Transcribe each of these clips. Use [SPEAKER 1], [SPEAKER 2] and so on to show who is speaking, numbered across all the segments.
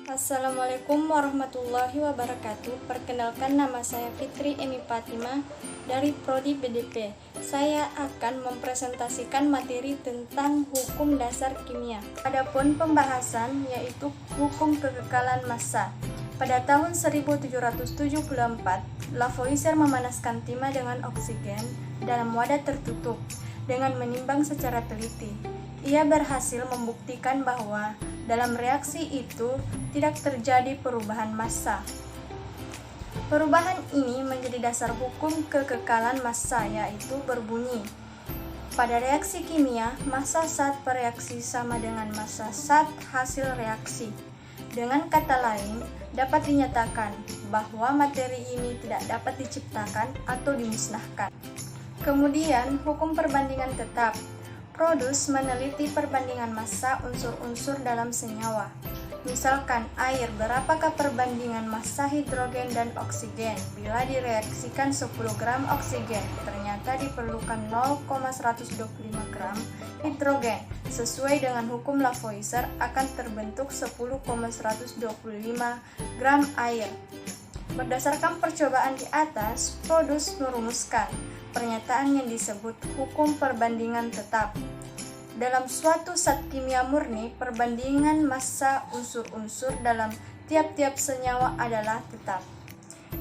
[SPEAKER 1] Assalamualaikum warahmatullahi wabarakatuh. Perkenalkan, nama saya Fitri Emi Fatima dari Prodi BDP. Saya akan mempresentasikan materi tentang hukum dasar kimia. Adapun pembahasan yaitu hukum kekekalan massa. Pada tahun 1774, Lavoisier memanaskan timah dengan oksigen dalam wadah tertutup dengan menimbang secara teliti. Ia berhasil membuktikan bahwa dalam reaksi itu tidak terjadi perubahan massa. Perubahan ini menjadi dasar hukum kekekalan massa, yaitu berbunyi, pada reaksi kimia, massa saat bereaksi sama dengan massa saat hasil reaksi. Dengan kata lain, dapat dinyatakan bahwa materi ini tidak dapat diciptakan atau dimusnahkan. Kemudian, hukum perbandingan tetap. Produs meneliti perbandingan massa unsur-unsur dalam senyawa. Misalkan air, berapakah perbandingan massa hidrogen dan oksigen? Bila direaksikan 10 gram oksigen, ternyata diperlukan 0,125 gram hidrogen. Sesuai dengan hukum Lavoisier akan terbentuk 10,125 gram air. Berdasarkan percobaan di atas, Produs merumuskan pernyataan yang disebut hukum perbandingan tetap. Dalam suatu zat kimia murni, perbandingan massa unsur-unsur dalam tiap-tiap senyawa adalah tetap.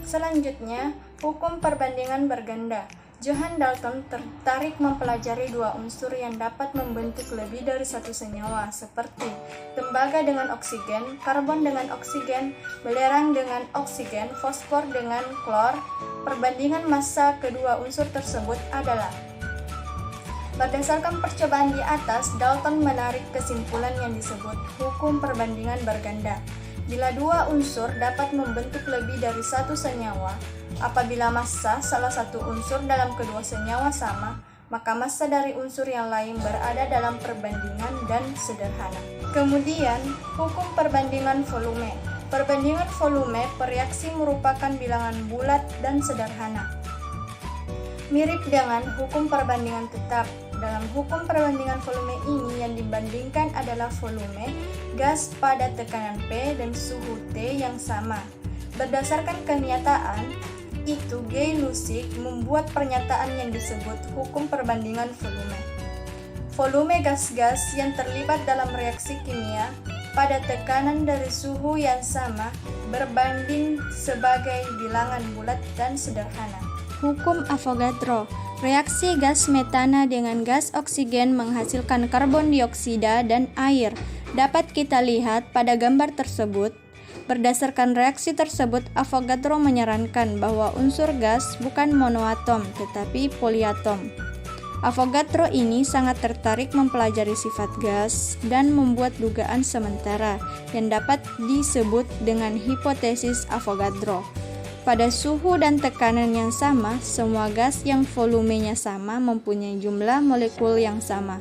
[SPEAKER 1] Selanjutnya, hukum perbandingan berganda. Johann Dalton tertarik mempelajari dua unsur yang dapat membentuk lebih dari satu senyawa, seperti tembaga dengan oksigen, karbon dengan oksigen, belerang dengan oksigen, fosfor dengan klor. Perbandingan massa kedua unsur tersebut adalah. Berdasarkan percobaan di atas, Dalton menarik kesimpulan yang disebut hukum perbandingan berganda. Bila dua unsur dapat membentuk lebih dari satu senyawa, apabila massa salah satu unsur dalam kedua senyawa sama, maka massa dari unsur yang lain berada dalam perbandingan dan sederhana. Kemudian, hukum perbandingan volume. Perbandingan volume pereaksi merupakan bilangan bulat dan sederhana. Mirip dengan hukum perbandingan tetap. Dalam hukum perbandingan volume ini yang dibandingkan adalah volume gas pada tekanan P dan suhu T yang sama. Berdasarkan kenyataan itu, Gay-Lussac membuat pernyataan yang disebut hukum perbandingan volume. Volume gas-gas yang terlibat dalam reaksi kimia pada tekanan dari suhu yang sama berbanding sebagai bilangan bulat dan sederhana. Hukum Avogadro. Reaksi gas metana dengan gas oksigen menghasilkan karbon dioksida dan air. Dapat kita lihat pada gambar tersebut. Berdasarkan reaksi tersebut, Avogadro menyarankan bahwa unsur gas bukan monoatom tetapi poliatom. Avogadro ini sangat tertarik mempelajari sifat gas dan membuat dugaan sementara yang dapat disebut dengan hipotesis Avogadro. Pada suhu dan tekanan yang sama, semua gas yang volumenya sama mempunyai jumlah molekul yang sama.